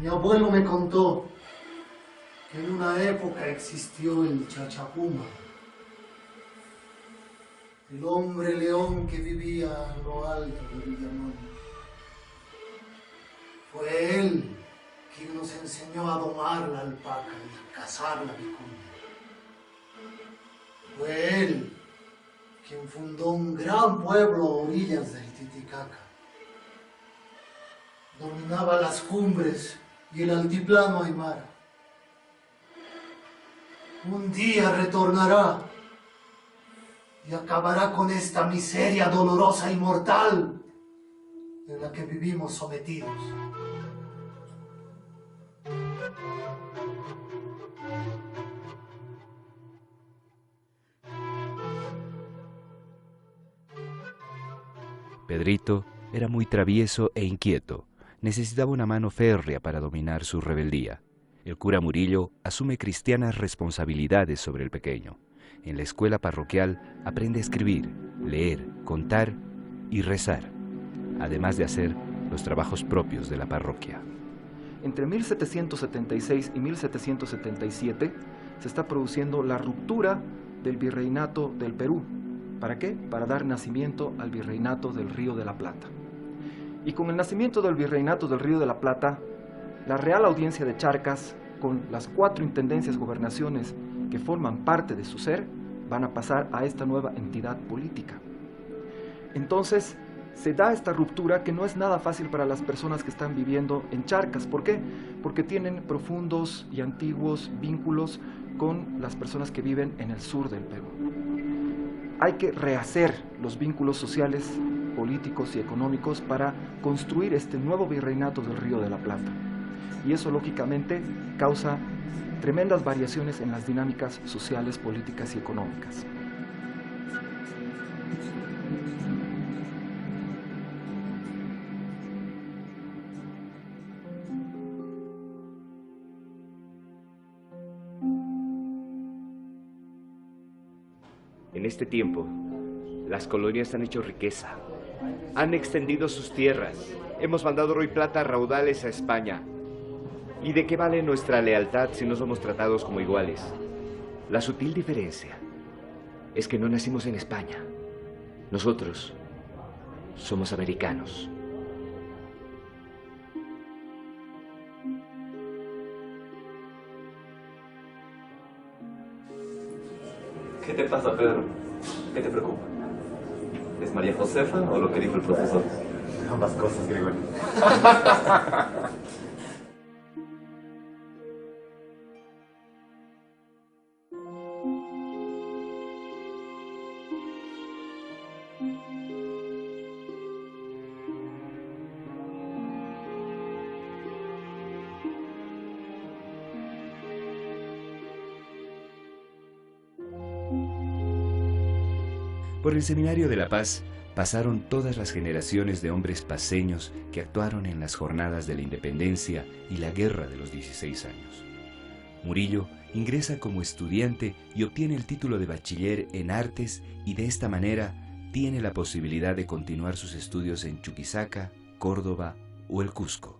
Mi abuelo me contó que en una época existió el Chachapuma, el hombre león que vivía en lo alto de Villamón. Fue él quien nos enseñó a domar la alpaca y a cazar la vicuña. Fue él quien fundó un gran pueblo a orillas del Titicaca. Dominaba las cumbres y el altiplano aymara. Un día retornará y acabará con esta miseria dolorosa y mortal en la que vivimos sometidos. Pedrito era muy travieso e inquieto. Necesitaba una mano férrea para dominar su rebeldía. El cura Murillo asume cristianas responsabilidades sobre el pequeño. En la escuela parroquial aprende a escribir, leer, contar y rezar, además de hacer los trabajos propios de la parroquia. Entre 1776 y 1777 se está produciendo la ruptura del virreinato del Perú. ¿Para qué? Para dar nacimiento al virreinato del Río de la Plata. Y con el nacimiento del virreinato del Río de la Plata, la Real Audiencia de Charcas, con las 4 intendencias gobernaciones que forman parte de su ser, van a pasar a esta nueva entidad política. Entonces, se da esta ruptura que no es nada fácil para las personas que están viviendo en Charcas. ¿Por qué? Porque tienen profundos y antiguos vínculos con las personas que viven en el sur del Perú. Hay que rehacer los vínculos sociales, políticos y económicos para construir este nuevo virreinato del Río de la Plata. Y eso, lógicamente, causa tremendas variaciones en las dinámicas sociales, políticas y económicas. En este tiempo, las colonias han hecho riqueza, han extendido sus tierras, hemos mandado oro y plata raudales a España. ¿Y de qué vale nuestra lealtad si no somos tratados como iguales? La sutil diferencia es que no nacimos en España. Nosotros somos americanos. ¿Qué te pasa, Pedro? ¿Qué te preocupa? ¿Es María Josefa o lo que dijo el profesor? Ambas cosas, Gregorio. Por el Seminario de La Paz pasaron todas las generaciones de hombres paceños que actuaron en las jornadas de la independencia y la guerra de los 16 años. Murillo ingresa como estudiante y obtiene el título de bachiller en artes y de esta manera tiene la posibilidad de continuar sus estudios en Chuquisaca, Córdoba o el Cusco.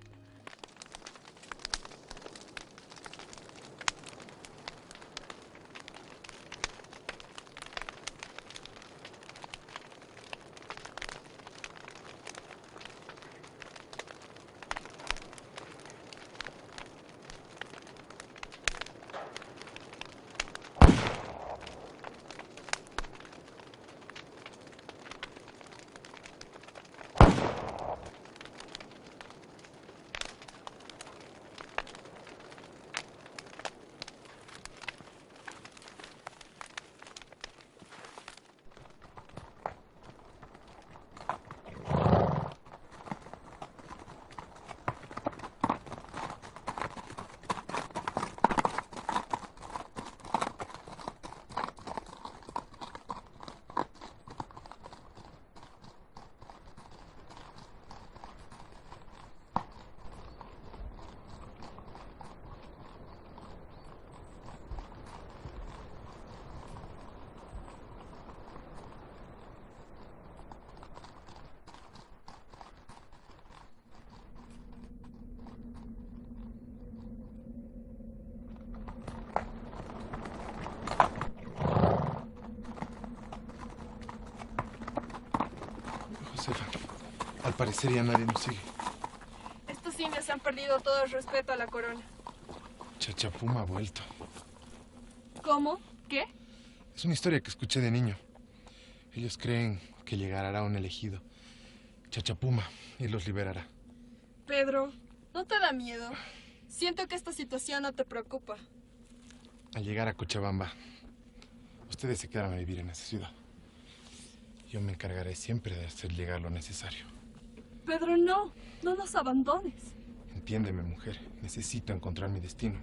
parecer ya nadie nos sigue. Estos indios han perdido todo el respeto a la corona. Chachapuma ha vuelto. ¿Cómo? ¿Qué? Es una historia que escuché de niño. Ellos creen que llegará un elegido, Chachapuma, y los liberará. Pedro, ¿no te da miedo? Siento que esta situación no te preocupa. Al llegar a Cochabamba, ustedes se quedarán a vivir en esa ciudad. Yo me encargaré siempre de hacer llegar lo necesario. Pedro, no nos abandones. Entiéndeme, mujer. Necesito encontrar mi destino.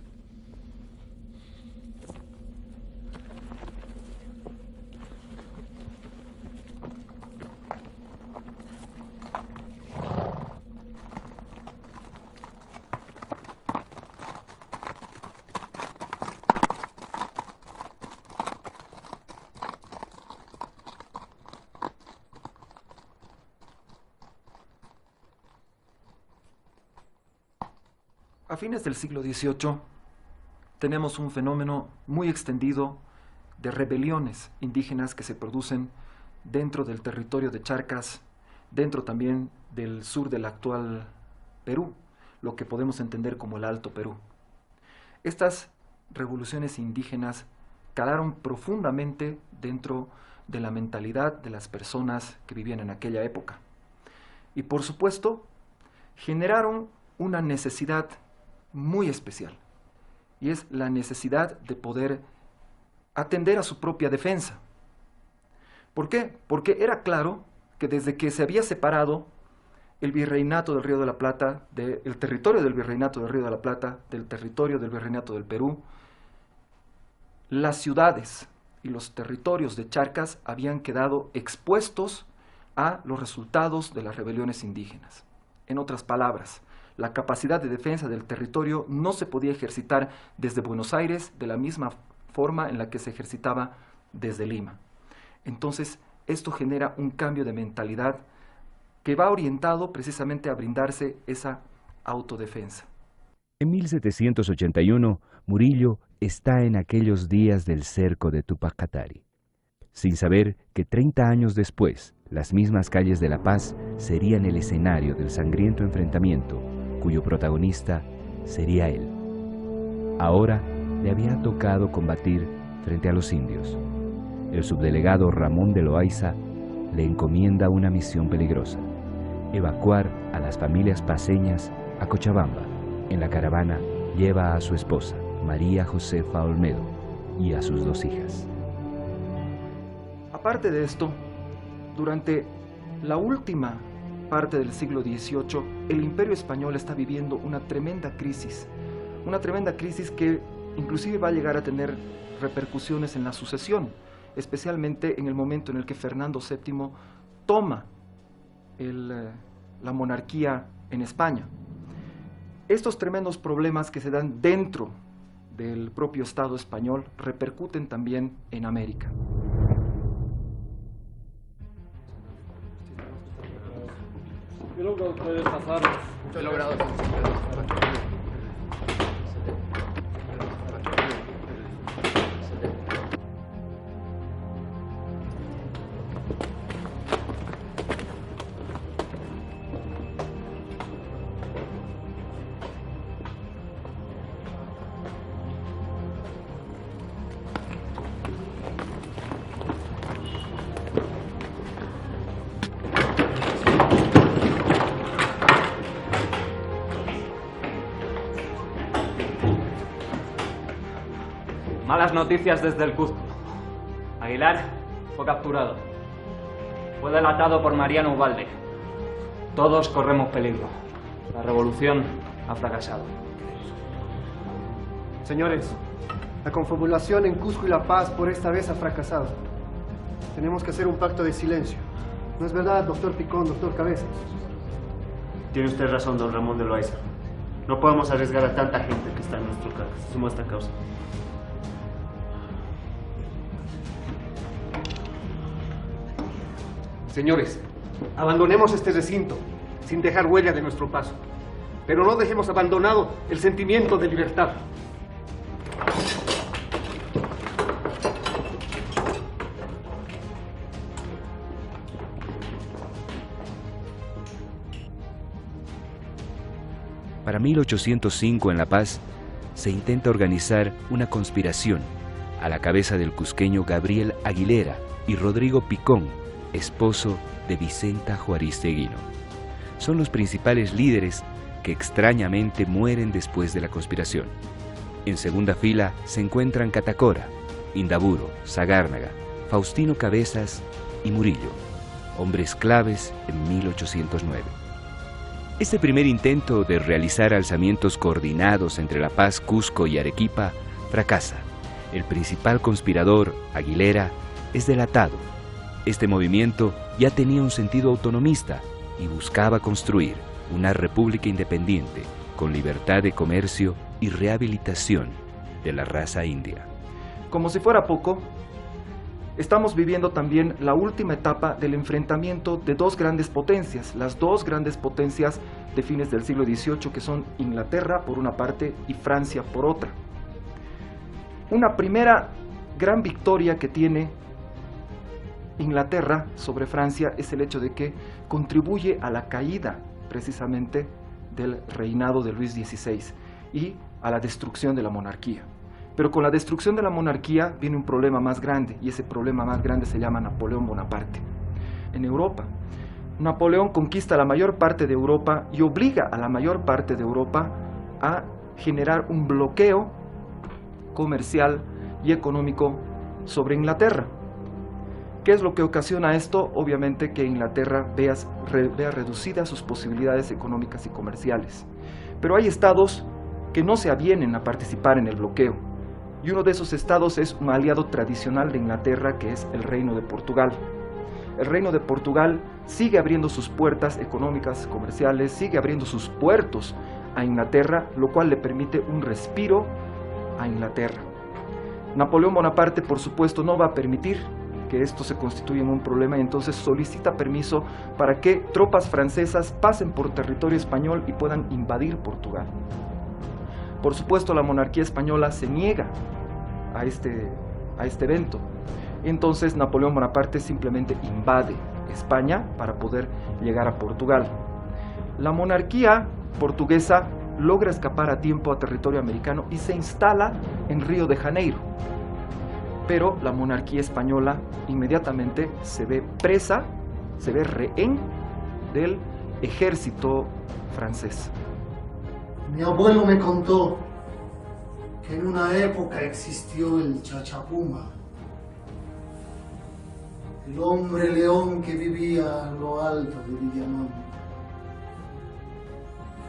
A fines del siglo XVIII tenemos un fenómeno muy extendido de rebeliones indígenas que se producen dentro del territorio de Charcas, dentro también del sur del actual Perú, lo que podemos entender como el Alto Perú. Estas revoluciones indígenas calaron profundamente dentro de la mentalidad de las personas que vivían en aquella época. Y por supuesto, generaron una necesidad muy especial, y es la necesidad de poder atender a su propia defensa. ¿Por qué? Porque era claro que desde que se había separado el virreinato del Río de la Plata, el territorio del virreinato del Río de la Plata, del territorio del virreinato del Perú, las ciudades y los territorios de Charcas habían quedado expuestos a los resultados de las rebeliones indígenas. En otras palabras, la capacidad de defensa del territorio no se podía ejercitar desde Buenos Aires de la misma forma en la que se ejercitaba desde Lima. Entonces, esto genera un cambio de mentalidad que va orientado precisamente a brindarse esa autodefensa. En 1781, Murillo está en aquellos días del cerco de Tupac Katari, sin saber que 30 años después, las mismas calles de La Paz serían el escenario del sangriento enfrentamiento, cuyo protagonista sería él. Ahora le había tocado combatir frente a los indios. El subdelegado Ramón de Loaiza le encomienda una misión peligrosa: evacuar a las familias paceñas a Cochabamba. En la caravana lleva a su esposa, María Josefa Olmedo, y a sus 2 hijas. Aparte de esto, durante la última parte del siglo XVIII, el Imperio Español está viviendo una tremenda crisis que inclusive va a llegar a tener repercusiones en la sucesión, especialmente en el momento en el que Fernando VII toma la monarquía en España. Estos tremendos problemas que se dan dentro del propio Estado español repercuten también en América. Yo logro ustedes pasar. He logrado. Malas noticias desde el Cuzco. Aguilar fue capturado. Fue delatado por Mariano Ubalde. Todos corremos peligro. La revolución ha fracasado. Señores, la confabulación en Cusco y La Paz por esta vez ha fracasado. Tenemos que hacer un pacto de silencio. ¿No es verdad, doctor Picón, doctor Cabezas? Tiene usted razón, don Ramón de Loaiza. No podemos arriesgar a tanta gente que está en nuestra causa. Señores, abandonemos este recinto sin dejar huella de nuestro paso, pero no dejemos abandonado el sentimiento de libertad. Para 1805 en La Paz se intenta organizar una conspiración a la cabeza del cusqueño Gabriel Aguilera y Rodrigo Picón, esposo de Vicenta Juaristeguino. Son los principales líderes que extrañamente mueren después de la conspiración. En segunda fila se encuentran Catacora, Indaburo, Sagárnaga, Faustino Cabezas y Murillo, hombres claves en 1809. Este primer intento de realizar alzamientos coordinados entre La Paz, Cusco y Arequipa fracasa. El principal conspirador, Aguilera, es delatado. Este movimiento ya tenía un sentido autonomista y buscaba construir una república independiente con libertad de comercio y rehabilitación de la raza india. Como si fuera poco, estamos viviendo también la última etapa del enfrentamiento de dos grandes potencias, las dos grandes potencias de fines del siglo XVIII, que son Inglaterra por una parte y Francia por otra. Una primera gran victoria que tiene Inglaterra sobre Francia es el hecho de que contribuye a la caída precisamente del reinado de Luis XVI y a la destrucción de la monarquía. Pero con la destrucción de la monarquía viene un problema más grande, y ese problema más grande se llama Napoleón Bonaparte. En Europa, Napoleón conquista la mayor parte de Europa y obliga a la mayor parte de Europa a generar un bloqueo comercial y económico sobre Inglaterra. ¿Qué es lo que ocasiona esto? Obviamente que Inglaterra vea reducidas sus posibilidades económicas y comerciales. Pero hay estados que no se avienen a participar en el bloqueo. Y uno de esos estados es un aliado tradicional de Inglaterra, que es el Reino de Portugal. El Reino de Portugal sigue abriendo sus puertas económicas, comerciales, sigue abriendo sus puertos a Inglaterra, lo cual le permite un respiro a Inglaterra. Napoleón Bonaparte, por supuesto, no va a permitir que esto se constituya en un problema, y entonces solicita permiso para que tropas francesas pasen por territorio español y puedan invadir Portugal. Por supuesto, la monarquía española se niega a este evento. Entonces Napoleón Bonaparte simplemente invade España para poder llegar a Portugal. La monarquía portuguesa logra escapar a tiempo a territorio americano y se instala en Río de Janeiro. Pero la monarquía española inmediatamente se ve presa, se ve rehén del ejército francés. Mi abuelo me contó que en una época existió el Chachapuma, el hombre león que vivía en lo alto de Villamón.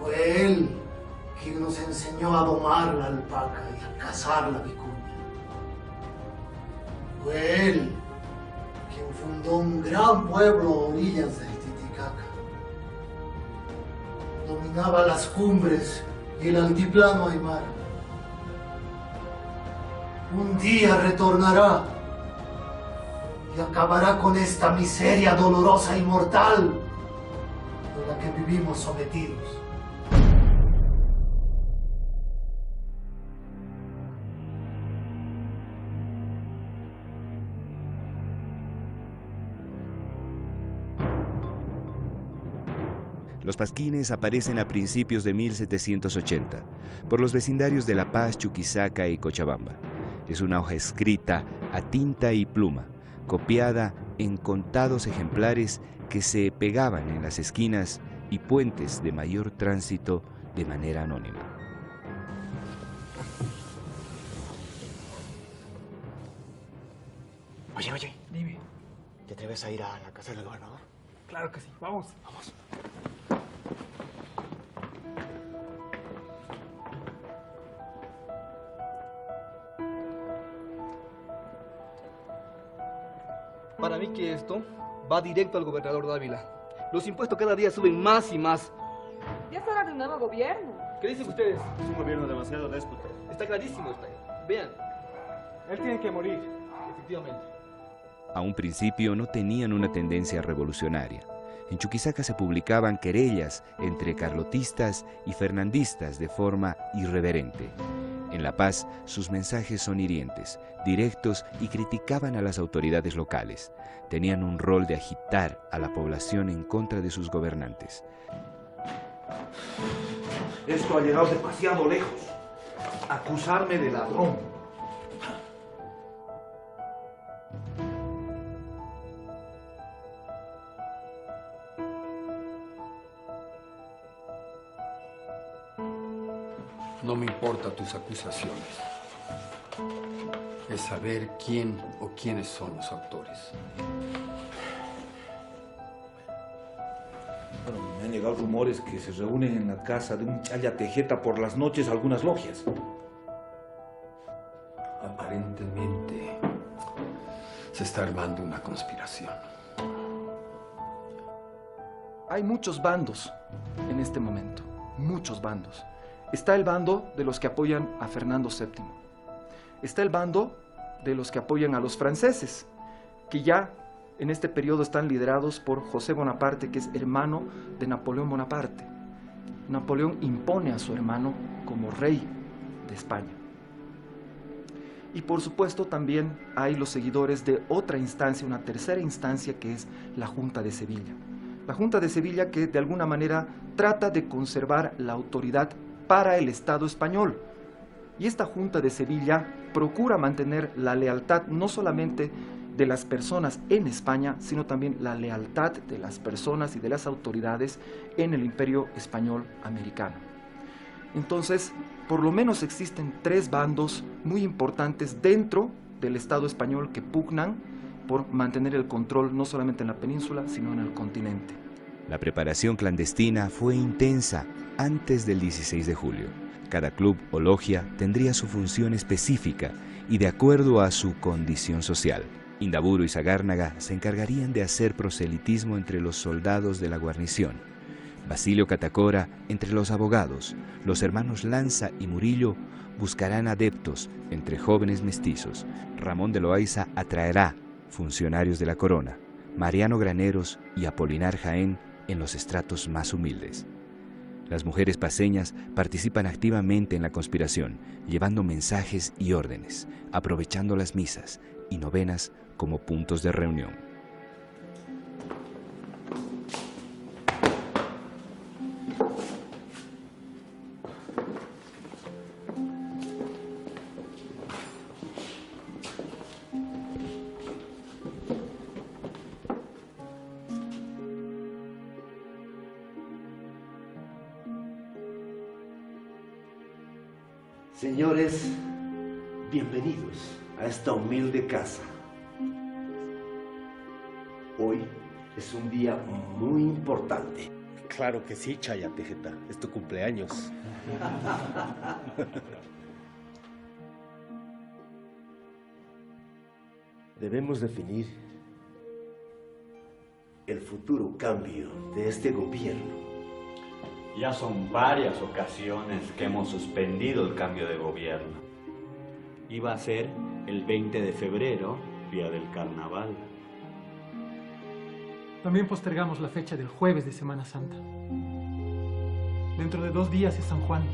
Fue él quien nos enseñó a domar la alpaca y a cazar la vicuña. Fue él quien fundó un gran pueblo a orillas del Titicaca. Dominaba las cumbres y el altiplano Aymara. Un día retornará y acabará con esta miseria dolorosa y mortal a la que vivimos sometidos. Los pasquines aparecen a principios de 1780 por los vecindarios de La Paz, Chuquisaca y Cochabamba. Es una hoja escrita a tinta y pluma, copiada en contados ejemplares que se pegaban en las esquinas y puentes de mayor tránsito de manera anónima. Oye, dime. ¿Te atreves a ir a la casa del gobernador? Claro que sí, vamos. Vamos. Para mí que esto va directo al gobernador Dávila. Los impuestos cada día suben más y más. Ya será de un nuevo gobierno. ¿Qué dicen ustedes? Es un gobierno demasiado déspota. Está clarísimo esto. Vean. Él tiene que morir. Efectivamente. A un principio no tenían una tendencia revolucionaria. En Chuquisaca se publicaban querellas entre carlotistas y fernandistas de forma irreverente. En La Paz, sus mensajes son hirientes, directos y criticaban a las autoridades locales. Tenían un rol de agitar a la población en contra de sus gobernantes. Esto ha llegado demasiado lejos. Acusarme de ladrón. No me importan tus acusaciones. Es saber quién o quiénes son los autores. Bueno, me han llegado rumores que se reúnen en la casa de un Chaya Tejeta por las noches algunas logias. Aparentemente se está armando una conspiración. Hay muchos bandos en este momento, muchos bandos. Está el bando de los que apoyan a Fernando VII. Está el bando de los que apoyan a los franceses, que ya en este periodo están liderados por José Bonaparte, que es hermano de Napoleón Bonaparte. Napoleón impone a su hermano como rey de España. Y por supuesto también hay los seguidores de otra instancia, una tercera instancia, que es la Junta de Sevilla. La Junta de Sevilla, que de alguna manera trata de conservar la autoridad para el Estado español. Y esta Junta de Sevilla procura mantener la lealtad no solamente de las personas en España, sino también la lealtad de las personas y de las autoridades en el Imperio Español Americano. Entonces, por lo menos existen tres bandos muy importantes dentro del Estado español que pugnan por mantener el control no solamente en la península, sino en el continente. La preparación clandestina fue intensa antes del 16 de julio. Cada club o logia tendría su función específica y de acuerdo a su condición social. Indaburo y Sagárnaga se encargarían de hacer proselitismo entre los soldados de la guarnición. Basilio Catacora entre los abogados. Los hermanos Lanza y Murillo buscarán adeptos entre jóvenes mestizos. Ramón de Loaiza atraerá funcionarios de la corona. Mariano Graneros y Apolinar Jaén en los estratos más humildes. Las mujeres paceñas participan activamente en la conspiración, llevando mensajes y órdenes, aprovechando las misas y novenas como puntos de reunión. Señores, bienvenidos a esta humilde casa. Hoy es un día muy importante. Claro que sí, Chaya Tejeta. Es tu cumpleaños. Debemos definir el futuro cambio de este gobierno. Ya son varias ocasiones que hemos suspendido el cambio de gobierno. Iba a ser el 20 de febrero, día del carnaval. También postergamos la fecha del jueves de Semana Santa. Dentro de 2 días es San Juan.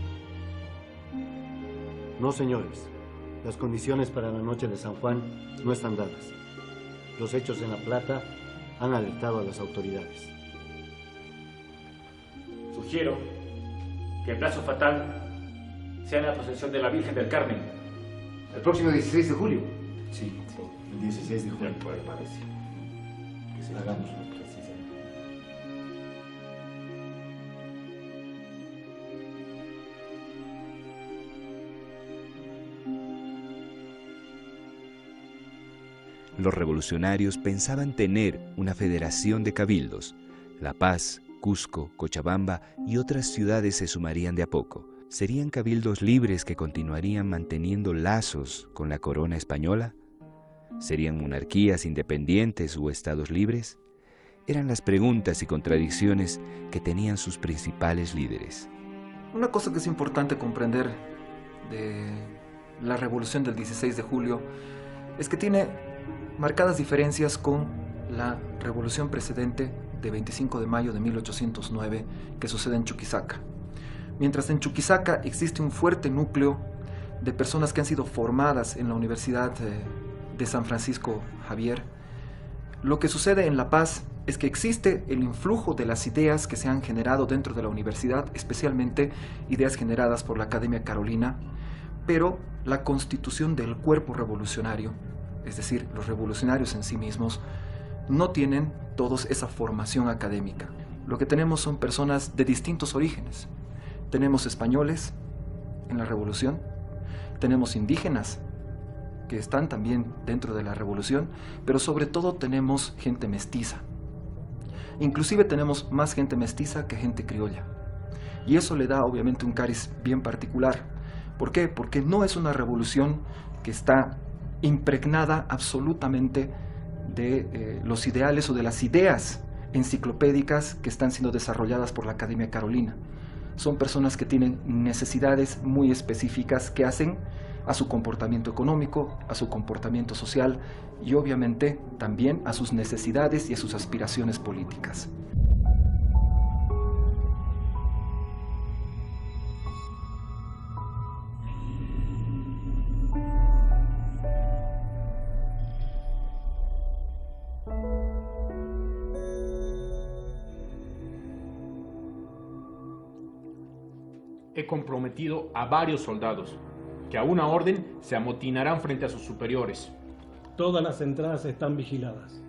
No, señores. Las condiciones para la noche de San Juan no están dadas. Los hechos en La Plata han alertado a las autoridades. Sugiero que el plazo fatal sea la procesión de la Virgen del Carmen. ¿El próximo 16 de julio? Sí, el 16 de julio. De acuerdo, parece. Que se hagamos una precisión. Los revolucionarios pensaban tener una federación de cabildos. La Paz, Cusco, Cochabamba y otras ciudades se sumarían de a poco. ¿Serían cabildos libres que continuarían manteniendo lazos con la corona española? ¿Serían monarquías independientes o estados libres? Eran las preguntas y contradicciones que tenían sus principales líderes. Una cosa que es importante comprender de la revolución del 16 de julio es que tiene marcadas diferencias con la revolución precedente de 25 de mayo de 1809 que sucede en Chuquisaca. Mientras en Chuquisaca existe un fuerte núcleo de personas que han sido formadas en la Universidad de San Francisco Javier, lo que sucede en La Paz es que existe el influjo de las ideas que se han generado dentro de la universidad, especialmente ideas generadas por la Academia Carolina, pero la constitución del cuerpo revolucionario, es decir, los revolucionarios en sí mismos, no tienen todos esa formación académica. Lo que tenemos son personas de distintos orígenes. Tenemos españoles en la revolución, tenemos indígenas que están también dentro de la revolución, pero sobre todo tenemos gente mestiza. Inclusive tenemos más gente mestiza que gente criolla. Y eso le da obviamente un cariz bien particular. ¿Por qué? Porque no es una revolución que está impregnada absolutamente de los ideales o de las ideas enciclopédicas que están siendo desarrolladas por la Academia Carolina. Son personas que tienen necesidades muy específicas que hacen a su comportamiento económico, a su comportamiento social y obviamente también a sus necesidades y a sus aspiraciones políticas. He comprometido a varios soldados que a una orden se amotinarán frente a sus superiores. Todas las entradas están vigiladas,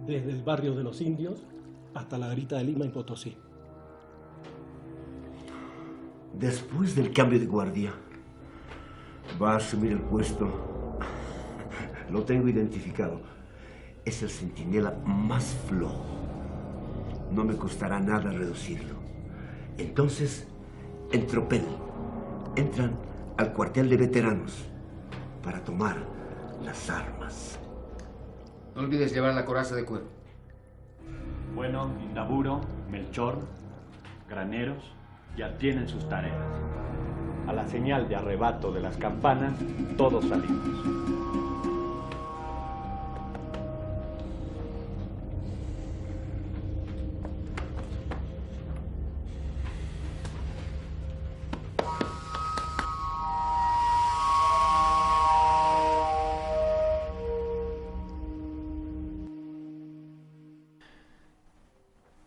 desde el barrio de los Indios hasta la garita de Lima y Potosí. Después del cambio de guardia, va a asumir el puesto. Lo tengo identificado. Es el centinela más flojo. No me costará nada reducirlo. Entonces, en tropel, entran al cuartel de veteranos para tomar las armas. No olvides llevar la coraza de cuero. Bueno, Indaburo, Melchor, Graneros ya tienen sus tareas. A la señal de arrebato de las campanas, todos salimos.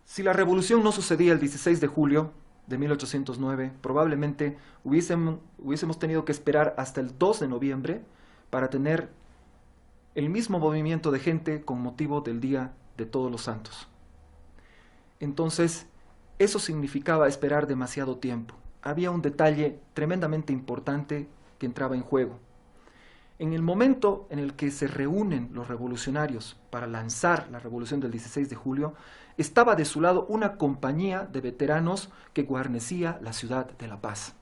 Si la revolución no sucedía el 16 de julio de 1809, probablemente hubiésemos tenido que esperar hasta el 2 de noviembre para tener el mismo movimiento de gente con motivo del Día de Todos los Santos. Entonces, eso significaba esperar demasiado tiempo. Había un detalle tremendamente importante que entraba en juego. En el momento en el que se reúnen los revolucionarios para lanzar la revolución del 16 de julio, estaba de su lado una compañía de veteranos que guarnecía la ciudad de La Paz.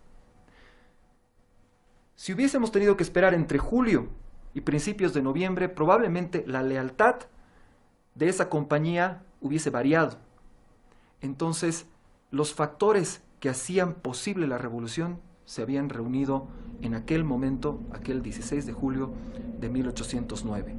Si hubiésemos tenido que esperar entre julio y principios de noviembre, probablemente la lealtad de esa compañía hubiese variado. Entonces, los factores que hacían posible la revolución se habían reunido en aquel momento, aquel 16 de julio de 1809.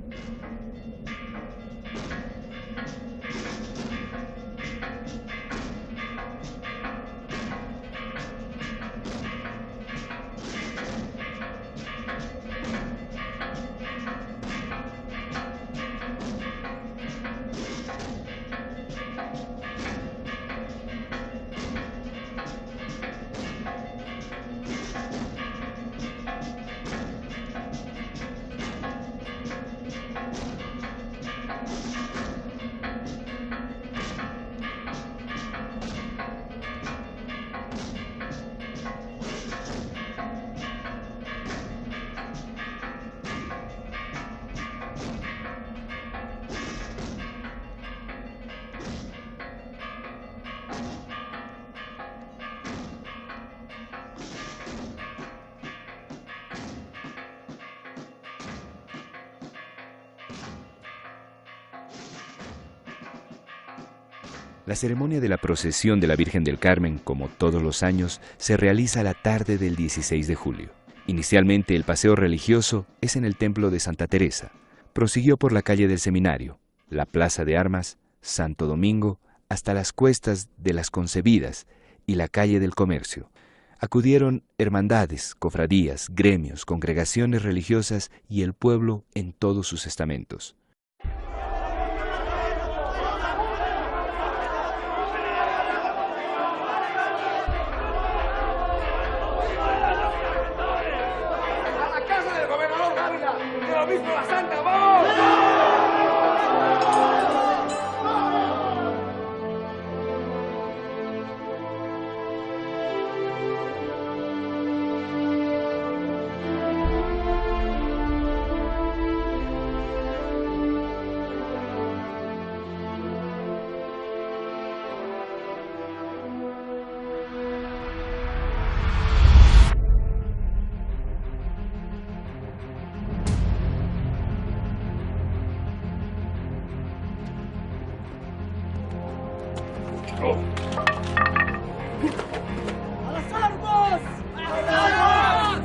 La ceremonia de la procesión de la Virgen del Carmen, como todos los años, se realiza la tarde del 16 de julio. Inicialmente el paseo religioso es en el templo de Santa Teresa. Prosiguió por la calle del Seminario, la Plaza de Armas, Santo Domingo, hasta las cuestas de las Concebidas y la calle del Comercio. Acudieron hermandades, cofradías, gremios, congregaciones religiosas y el pueblo en todos sus estamentos. ¡Viva Santa! ¡Vamos! ¡A las armas! ¡A las armas!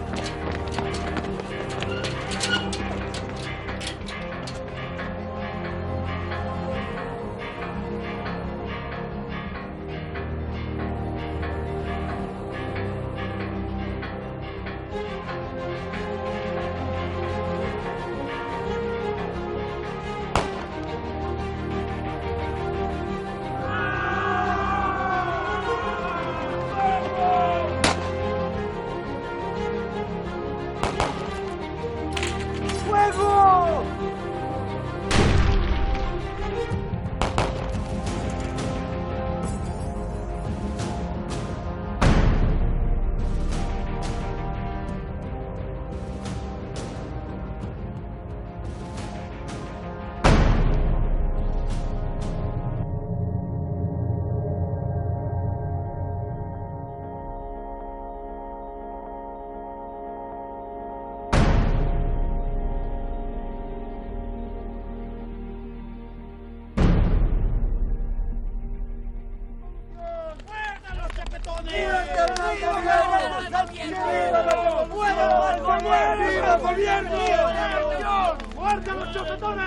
¡Muerta los chofetones!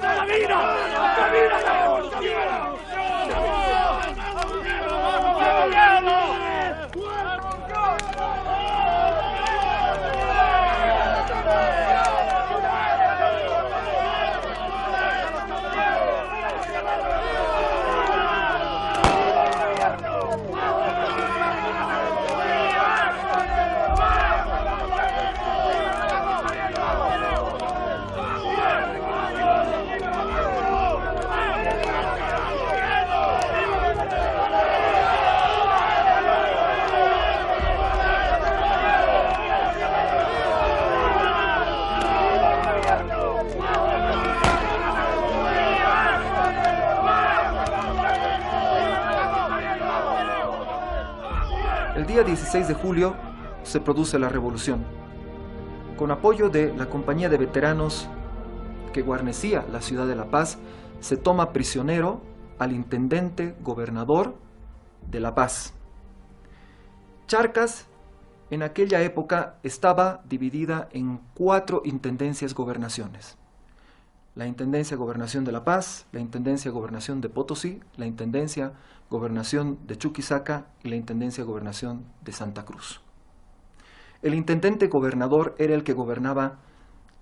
¡Camina! El día 16 de julio se produce la revolución. Con apoyo de la compañía de veteranos que guarnecía la ciudad de La Paz, se toma prisionero al intendente gobernador de La Paz. Charcas en aquella época estaba dividida en 4 intendencias gobernaciones. La Intendencia Gobernación de La Paz, la Intendencia Gobernación de Potosí, la Intendencia Gobernación de Chuquisaca y la Intendencia Gobernación de Santa Cruz. El intendente gobernador era el que gobernaba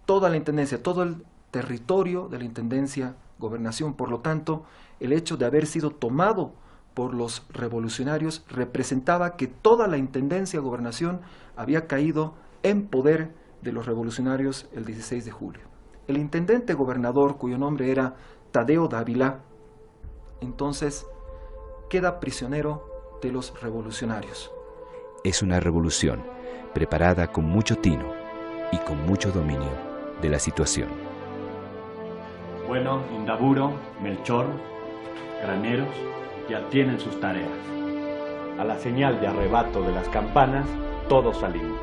toda la intendencia, todo el territorio de la Intendencia Gobernación. Por lo tanto, el hecho de haber sido tomado por los revolucionarios representaba que toda la Intendencia Gobernación había caído en poder de los revolucionarios el 16 de julio. El intendente gobernador, cuyo nombre era Tadeo Dávila, entonces queda prisionero de los revolucionarios. Es una revolución preparada con mucho tino y con mucho dominio de la situación. Bueno, Indaburo, Melchor, Graneros, ya tienen sus tareas. A la señal de arrebato de las campanas, todos salimos.